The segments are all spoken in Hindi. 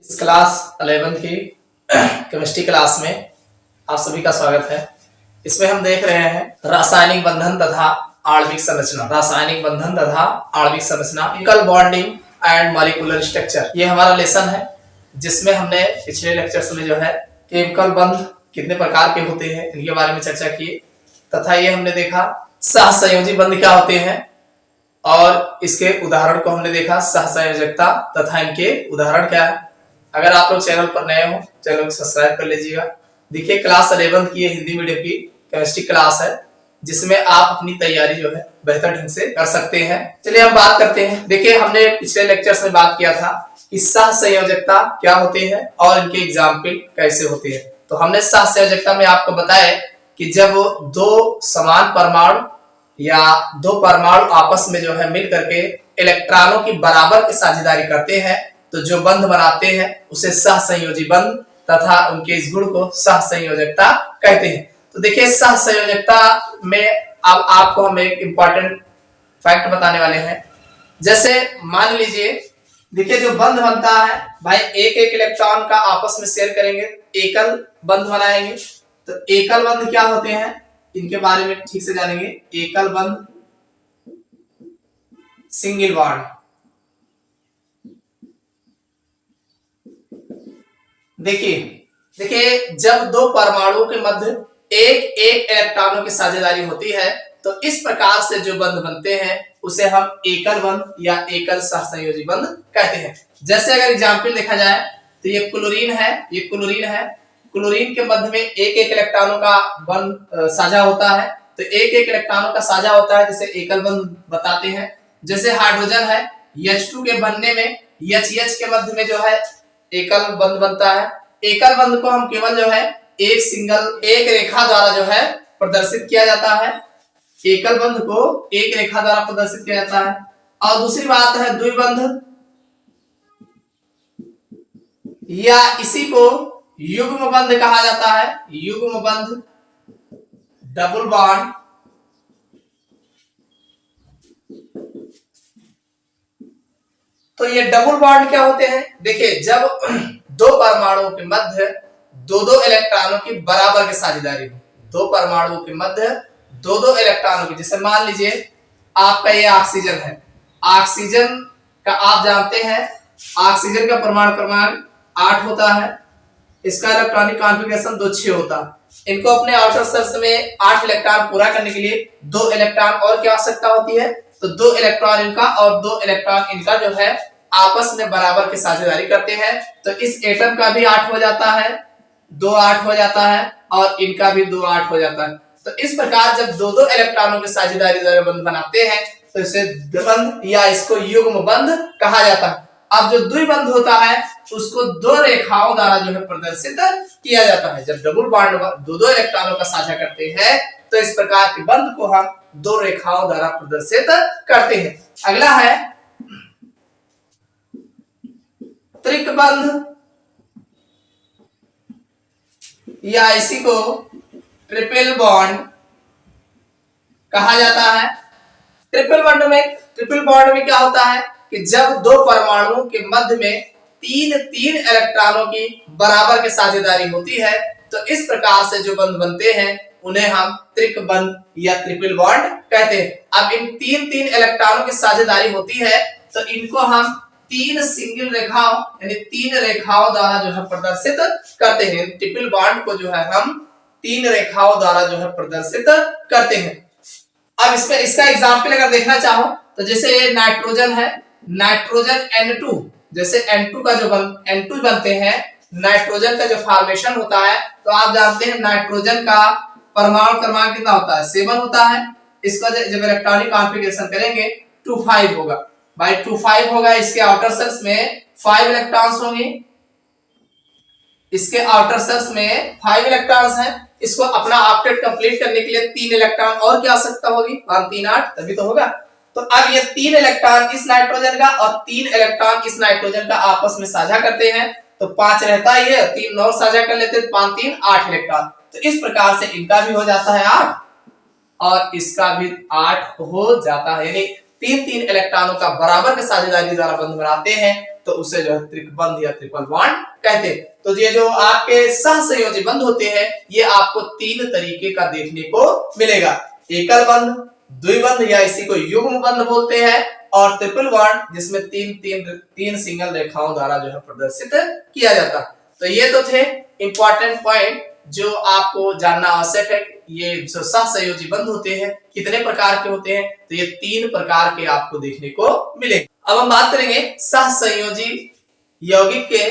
इस क्लास 11th की केमिस्ट्री क्लास में आप सभी का स्वागत है। इसमें हम देख रहे हैं रासायनिक बंधन तथा आणविक संरचना। रासायनिक बंधन तथा आणविक संरचना, chemical bonding and molecular structure, ये हमारा लेसन है जिसमें हमने पिछले लेक्चर्स में जो है केमिकल बंध कितने प्रकार के होते हैं इनके बारे में चर्चा की तथा ये हमने देखा सहसंयोजी बंध क्या होते हैं और इसके उदाहरण को हमने देखा, सहसंयोजकता तथा इनके उदाहरण क्या है। अगर आप लोग चैनल पर नए हो चैनल को सब्सक्राइब कर लीजिएगा। देखिए क्लास 11 की हिंदी मीडियम की केमिस्ट्री क्लास है जिसमें आप अपनी तैयारी जो है बेहतर ढंग से कर सकते हैं। चलिए हम बात करते हैं। देखिए हमने पिछले लेक्चर्स में बात किया था कि सहसंयोजकता क्या होते हैं और इनके एग्जाम्पल कैसे होते हैं। तो हमने सहसंयोजकता में आपको बताया कि जब दो समान परमाणु या दो परमाणु आपस में जो है मिल करके इलेक्ट्रॉनों की बराबर की साझेदारी करते हैं तो जो बंध बनाते हैं उसे सहसंयोजी बंध तथा उनके इस गुण को सहसंयोजकता कहते हैं। तो देखिए सहसंयोजकता में अब आपको हम एक इंपॉर्टेंट फैक्ट बताने वाले हैं। जैसे मान लीजिए, देखिए जो बंध बनता है भाई एक एक इलेक्ट्रॉन का आपस में शेयर करेंगे, एकल बंध बनाएंगे। तो एकल बंध क्या होते हैं इनके बारे में ठीक से जानेंगे। एकल बंध, सिंगल बॉन्ड। देखिए जब दो परमाणुओं के मध्य एक एक इलेक्ट्रॉनों की साझेदारी होती है तो इस प्रकार से जो बंध बनते हैं उसे हम एकल बंध या एकल सहसंयोजी बंध कहते हैं। जैसे अगर एग्जांपल देखा जाए तो ये क्लोरीन है, ये क्लोरीन है। क्लोरीन के मध्य में एक एक इलेक्ट्रॉनों का बंध साझा होता है, तो एक एक इलेक्ट्रॉनों का साझा होता है जिसे एकल बंध बताते हैं। जैसे हाइड्रोजन है, H2 के बनने में HH के मध्य में जो है एकल बंध बनता है। एकल बंध को हम केवल जो है एक रेखा द्वारा जो है प्रदर्शित किया जाता है। एकल बंध को एक रेखा द्वारा प्रदर्शित किया जाता है। और दूसरी बात है द्विबंध, या इसी को युग्म बंध कहा जाता है। युग्म बंध, डबल बॉन्ड। तो ये डबल बॉन्ड क्या होते हैं? देखिए जब दो परमाणुओं के मध्य दो इलेक्ट्रॉनों की बराबर की साझेदारी हो, दो परमाणुओं के मध्य दो इलेक्ट्रॉनों की, जैसे मान लीजिए आपका ये ऑक्सीजन है। ऑक्सीजन का आप जानते हैं ऑक्सीजन का परमाणु क्रमांक 8 होता है। इसका इलेक्ट्रॉनिक कॉन्फ़िगरेशन 2-6 होता है। इनको अपने आउटर शेल्स में 8 इलेक्ट्रॉन पूरा करने के लिए 2 इलेक्ट्रॉन और की आवश्यकता होती है। तो 2 इलेक्ट्रॉन इनका और 2 इलेक्ट्रॉन इनका जो है आपस में बराबर की साझेदारी करते हैं। तो इस एटम का भी 8 हो जाता है, 2 8 हो जाता है और इनका भी 2 8 हो जाता है। तो इस प्रकार जब दो इलेक्ट्रॉनों की साझेदारी द्वारा बंध बनाते हैं तो इसे द्विबंध या इसको युग्म बंध कहा जाता है। अब जो द्विबंध होता है उसको दो रेखाओं द्वारा जो है प्रदर्शित किया जाता है। जब डबल बॉन्ड दो इलेक्ट्रॉनों का साझा करते हैं तो इस प्रकार के बंध को हम दो रेखाओं द्वारा प्रदर्शित करते हैं। अगला है त्रिकबंध, या इसी को ट्रिपल बॉन्ड कहा जाता है। ट्रिपल बॉन्ड में क्या होता है कि जब दो परमाणुओं के मध्य में तीन इलेक्ट्रॉनों की बराबर की साझेदारी होती है तो इस प्रकार से जो बंध बनते हैं उन्हें हम त्रिकबंध या ट्रिपल बॉन्ड कहते हैं। अब इन तीन इलेक्ट्रॉनों की साझेदारी होती है तो इनको हम 3 सिंगल रेखाओं यानी 3 रेखाओं द्वारा जो है प्रदर्शित करते हैं। ट्रिपल बॉन्ड को जो है हम 3 रेखाओं द्वारा जो है प्रदर्शित करते हैं। अब इसमें इसका एग्जांपल अगर देखना चाहो तो जैसे नाइट्रोजन है, नाइट्रोजन N2, जैसे N2 का जो N2 बनते हैं, नाइट्रोजन का जो फॉर्मेशन होता है तो आप जानते हैं नाइट्रोजन का परमाणु क्रमांक कितना होता है? 7 होता है। इसका जब इलेक्ट्रॉनिक कॉन्फ़िगरेशन करेंगे 2-5 होगा। भाई 2-5 होगा। इसके आउटर शेल्स में 5 इलेक्ट्रॉन्स होंगे, इसके आउटर शेल्स में 5 इलेक्ट्रॉन्स हैं। इसको अपना ऑक्टेट कंप्लीट करने के लिए 3 इलेक्ट्रॉन और की आवश्यकता होगी, 5 3 8 तभी तो होगा। तो अब ये 3 इलेक्ट्रॉन इस नाइट्रोजन का और 3 इलेक्ट्रॉन इस नाइट्रोजन का आपस में साझा करते हैं तो 5 रहता ही है, 3 और साझा कर लेते हैं, 5 3 8 इलेक्ट्रॉन। तो इस प्रकार से इनका भी हो जाता है 8 और इसका भी 8 हो जाता है। यानी 3 इलेक्ट्रॉनों का बराबर के साझेदारी द्वारा बंध बनाते हैं तो उसे जो है त्रिकबंध या ट्रिपल बॉन्ड कहते हैं। तो ये जो आपके सहसंयोजी बंध होते हैं ये आपको तीन तरीके का देखने को मिलेगा, एकल बंध, द्विबंध या इसी को युग्म बंध बोलते हैं, और ट्रिपल बॉन्ड जिसमें तीन सिंगल रेखाओं द्वारा जो है प्रदर्शित किया जाता है। तो ये तो थे इंपॉर्टेंट पॉइंट जो आपको जानना आवश्यक है। ये जो सहसंयोजी बंध होते हैं कितने प्रकार के होते हैं, तो ये तीन प्रकार के आपको देखने को मिलेंगे। अब हम बात करेंगे सहसंयोजी यौगिक के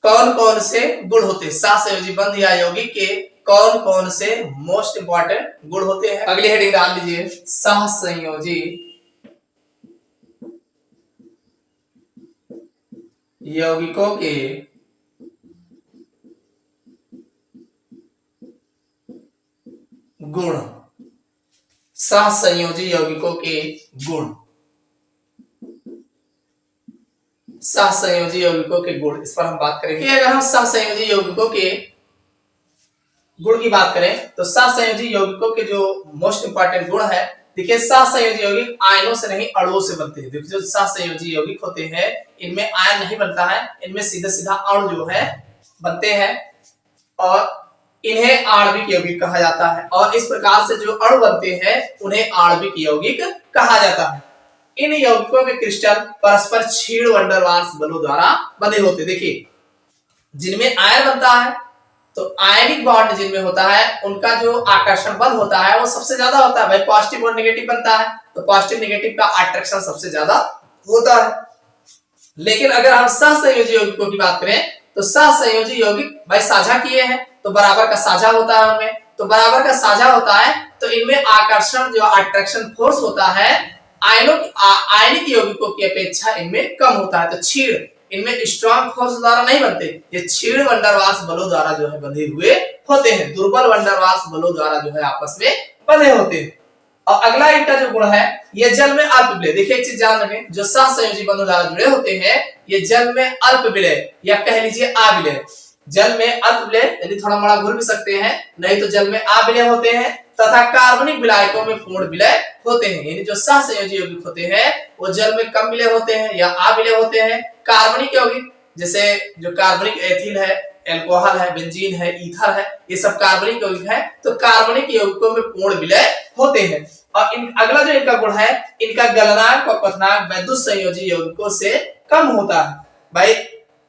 कौन कौन से गुण होते हैं, सहसंयोजी बंध या यौगिक के कौन कौन से मोस्ट इंपॉर्टेंट गुण होते हैं। अगली हेडिंग डाल लीजिए, सहसंयोजी यौगिकों के गुण, सहसंयोजी यौगिकों के गुण, सहसंयोजी यौगिकों के गुण, इस पर हम बात करेंगे। अगर हम सहसंयोजी यौगिकों के गुण की बात करें तो सहसंयोजी यौगिकों के जो मोस्ट इंपॉर्टेंट गुण है, देखिए सहसंयोजी यौगिक आयनों से नहीं अणुओं से बनते हैं। देखिए जो सहसंयोजी यौगिक होते हैं इनमें आयन नहीं बनता है, इनमें सीधा सीधा अणु जो है बनते हैं और इन्हें आणविक यौगिक कहा जाता है। और इस प्रकार से जो अणु बनते हैं उन्हें आणविक यौगिक कहा जाता है। इन यौगिकों के क्रिस्टल परस्पर क्षीण वंडर वाल्स बलों द्वारा बने होते। देखिए जिनमें आयन बनता है तो आयनिक बॉन्ड जिनमें होता है उनका जो आकर्षण बल होता है वो सबसे ज्यादा होता है। भाई पॉजिटिव और नेगेटिव बनता है तो पॉजिटिव नेगेटिव का अट्रैक्शन सबसे ज्यादा होता है। लेकिन अगर हम सहसंयोजी यौगिकों की बात करें तो सहसंयोजी यौगिक भाई साझा किए हैं तो बराबर का साझा होता है उनमें, तो बराबर का साझा होता है तो इनमें आकर्षण जो अट्रैक्शन फोर्स होता है आयनिक यौगिकों की अपेक्षा इनमें कम होता है। तो क्षीण इनमें स्ट्रॉन्ग फोर्स द्वारा नहीं बनते, ये क्षीण वंडरवाल्स बलों द्वारा जो है बंधे हुए होते हैं, दुर्बल वंडरवाल्स बलों द्वारा जो है आपस में बंधे होते हैं। और अगला इनका जो गुण है ये जल में अल्प विलय। देखिए एक चीज जान रखें, जो सहसंयोजी बंधों द्वारा जुड़े होते हैं ये जल में अल्प विलय या कह लीजिए अविलय, जल में अल्प विलय यानी थोड़ा मोड़ा घुल भी सकते हैं, नहीं तो जल में अविलय होते हैं तथा कार्बनिक विलायकों में पूर्ण विलय होते हैं। यानी जो सहसंयोजी यौगिक होते हैं वो जल में कम विलय होते हैं या अविलय होते हैं। कार्बनिक यौगिक जैसे जो कार्बनिक एथिल है, एल्कोहल है, बेंजीन है, ईथर है, ये सब कार्बनिक यौगिक है, तो कार्बनिक यौगिकों में पूर्ण विलय होते हैं। और अगला जो इनका गुण है, इनका गलनांक और क्वथनांक वैद्युत संयोजी यौगिकों से कम होता है। भाई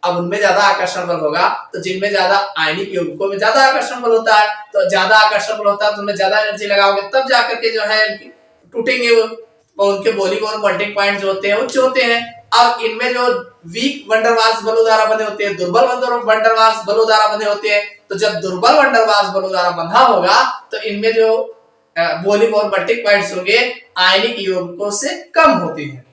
अब उनमें ज्यादा आकर्षण बल होगा तो जिनमें ज्यादा आयनिक यौगिकों में ज्यादा आकर्षण बल होता है, तो ज्यादा आकर्षण बल होता है तो उनमें ज्यादा एनर्जी लगाओगे तब जाकर के जो है टूटेंगे वो, और उनके बॉलिंग और बॉन्डिंग पॉइंट जो होते हैं उच्च होते हैं। अब इनमें जो वीक वंडरवाल्स बलों द्वारा बंधे होते हैं, दुर्बल वंडरवाल्स बलों द्वारा बंधे होते हैं, तो जब दुर्बल वंडरवाल्स बलों द्वारा बंधा होगा तो इनमें जो बॉलिंग और बॉन्डिंग पॉइंट्स होंगे आयनिक यौगिकों से कम होते हैं,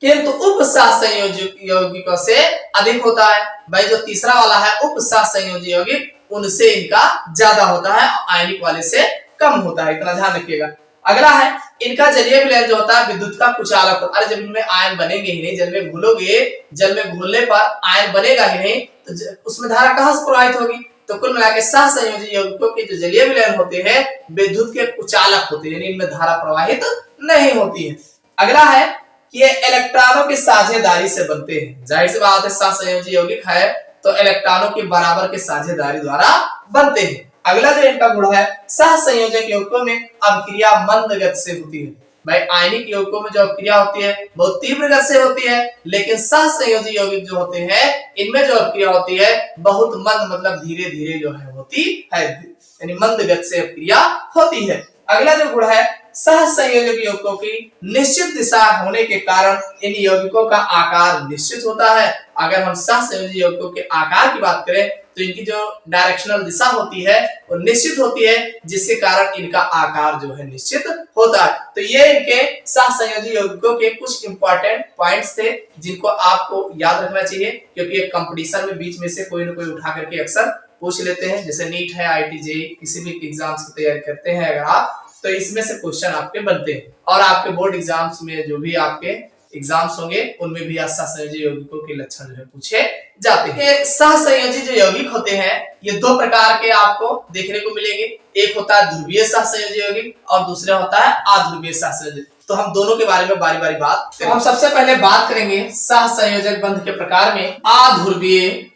किंतु उप सहसंयोजी यौगिकों से अधिक होता है। भाई जो तीसरा वाला है उप सहसंयोजी यौगिक उनसे इनका ज्यादा होता है, आयनिक वाले से कम होता है, इतना ध्यान रखिएगा। अगला है इनका जलीय विलयन जो होता है विद्युत का कुचालक। अरे जब इनमें आयन बनेंगे ही नहीं, जल में घुलोगे, जल में घुलने पर आयन बनेगा ही नहीं तो उसमें धारा कहां से प्रवाहित होगी। तो कुल मिलाकर सहसंयोजी यौगिकों के जो जलीय विलयन होते हैं विद्युत के कुचालक होते हैं, यानी इनमें धारा प्रवाहित नहीं होती है। अगला है ये इलेक्ट्रॉनों की साझेदारी से बनते हैं। जाहिर सी बात है सहसंयोजी यौगिक है तो इलेक्ट्रॉनों की बराबर के साझेदारी द्वारा बनते हैं। अगला जो इनका गुण है सहसंयोजक यौगिकों में अभिक्रिया मंद गति से होती है। भाई आयनिक यौगिकों में जो अभिक्रिया होती है बहुत तीव्र गति से होती है, लेकिन सहसंयोजी यौगिक जो होते हैं इनमें जो अभिक्रिया होती है बहुत मंद, मतलब धीरे धीरे जो है होती है, यानी मंद गति से अभिक्रिया होती है। अगला जो गुण है सहसंयोजक यौगिकों की निश्चित दिशा होने के कारण इन यौगिकों का आकार निश्चित होता है। अगर हम सहसंयोजी यौगिकों के आकार की बात करें तो इनकी जो डायरेक्शनल दिशा होती है वो निश्चित होती है, जिसके कारण इनका आकार जो है निश्चित होता है। तो ये इनके सहसंयोजी यौगिकों के कुछ इंपॉर्टेंट पॉइंट्स थे जिनको आपको याद रखना चाहिए, क्योंकि एक कंपटीशन में बीच में से कोई ना कोई उठा करके अक्सर पूछ लेते हैं। जैसे नीट है, IIT JEE किसी भी एग्जाम्स की तैयारी करते हैं अगर आप, तो इसमें से क्वेश्चन आपके बनते हैं। और आपके बोर्ड एग्जाम्स में जो भी आपके एग्जाम्स होंगे उनमें भी सहसंयोजी यौगिकों के लक्षण जो है पूछे जाते हैं। सहसंयोजी जो यौगिक होते हैं ये दो प्रकार के आपको देखने को मिलेंगे। एक होता है ध्रुवीय सहसंयोजी यौगिक और दूसरा होता है अध्रुवीय सहसंयोजी। तो हम दोनों के बारे में बारी बारी बात करेंगे। हम सबसे पहले बात करेंगे सहसंयोजक बंध के प्रकार में अध्रुवीय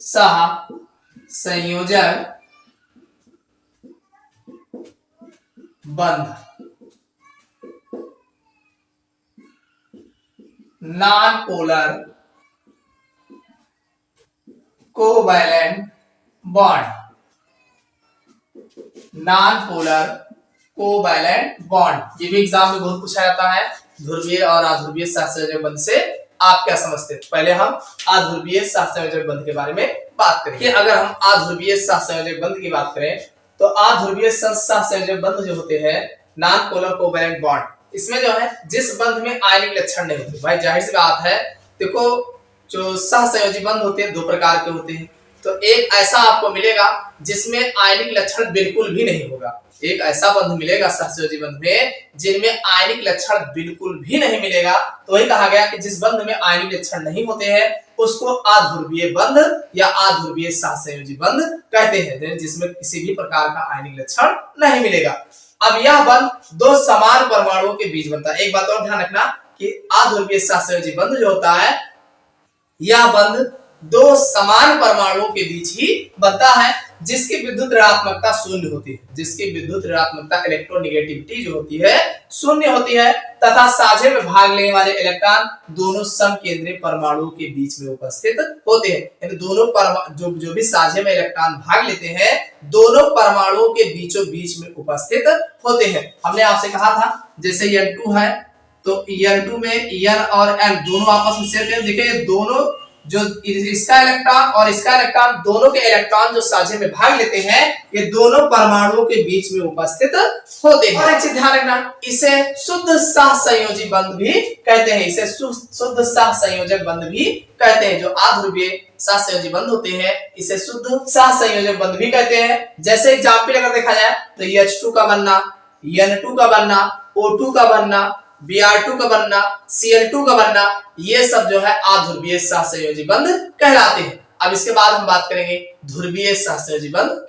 सहसंयोजक बंध, non polar covalent bond, non polar covalent bond. ये भी एग्जाम में बहुत पूछा जाता है। ध्रुवीय और अध्रुवीय सहसंयोजक बंध से आप क्या समझते हैं? पहले हम अध्रुवीय सहसंयोजक बंध के बारे में बात करेंगे। अगर हम अध्रुवीय सहसंयोजक बंध की बात करें तो अध्रुवीय सहसंयोजक बंध जो होते हैं नॉन पोलर कोवैलेंट बॉन्ड, इसमें जो है जिस बंध में आयनिक लक्षण नहीं होते, भाई जाहिर सी बात है, देखो जो सहसंयोजी बंध होते हैं दो प्रकार के होते हैं। तो एक ऐसा आपको मिलेगा जिसमें आयनिक लक्षण बिल्कुल भी नहीं होगा, एक ऐसा बंध मिलेगा सहसंयोजी बंध में जिनमें आयनिक लक्षण बिल्कुल भी नहीं मिलेगा। तो वही कहा गया कि जिस बंध में आयनिक लक्षण नहीं होते हैं उसको अध्रुवीय बंध या अध्रुवीय सहसंयोजी बंध कहते हैं, जिसमें किसी भी प्रकार का आयनिक लक्षण नहीं मिलेगा। अब यह बंध दो समान परमाणुओं के बीच बनता है। एक बात और ध्यान रखना कि अध्रुवीय सहसंयोजी बंध जो होता है यह बंध दो समान परमाणुओं के बीच ही बनता है, जिसकी विद्युत ऋणात्मकता शून्य होती है, जिसकी विद्युत ऋणात्मकता इलेक्ट्रोनेगेटिविटी जो होती है शून्य होती है, तथा साझे में भाग लेने वाले इलेक्ट्रॉन दोनों समकेंद्रीय परमाणुओं के बीच में उपस्थित होते हैं। यानी दोनों जो भी साझे में इलेक्ट्रॉन भाग लेते हैं दोनों परमाणुओं के बीचों बीच में उपस्थित होते हैं। हमने आपसे कहा था जैसे N2 है तो N2 में N और N दोनों आपस में शेयर करें। देखिए ये दोनों जो इसका इलेक्ट्रॉन और इसका इलेक्ट्रॉन दोनों के इलेक्ट्रॉन जो साझे में भाग लेते हैं ये दोनों परमाणुओं के बीच में उपस्थित होते हैं। और एक चीज ध्यान रखना, इसे शुद्ध सहसंयोजी बंध भी कहते हैं, इसे शुद्ध सहसंयोजक बंध भी कहते हैं। जो अध्रुवीय सहसंयोजी बंध होते हैं इसे शुद्ध सहसंयोजक बंध भी कहते हैं। जैसे एग्जांपल अगर देखा जाए तो H2 का बनना, N2 का बनना, O2 का बनना, Br2 का बनना, Cl2 का बनना, ये सब जो है अध्रुवीय सहसंयोजी बंध कहलाते हैं। अब इसके बाद हम बात करेंगे ध्रुवीय सहसंयोजी बंध।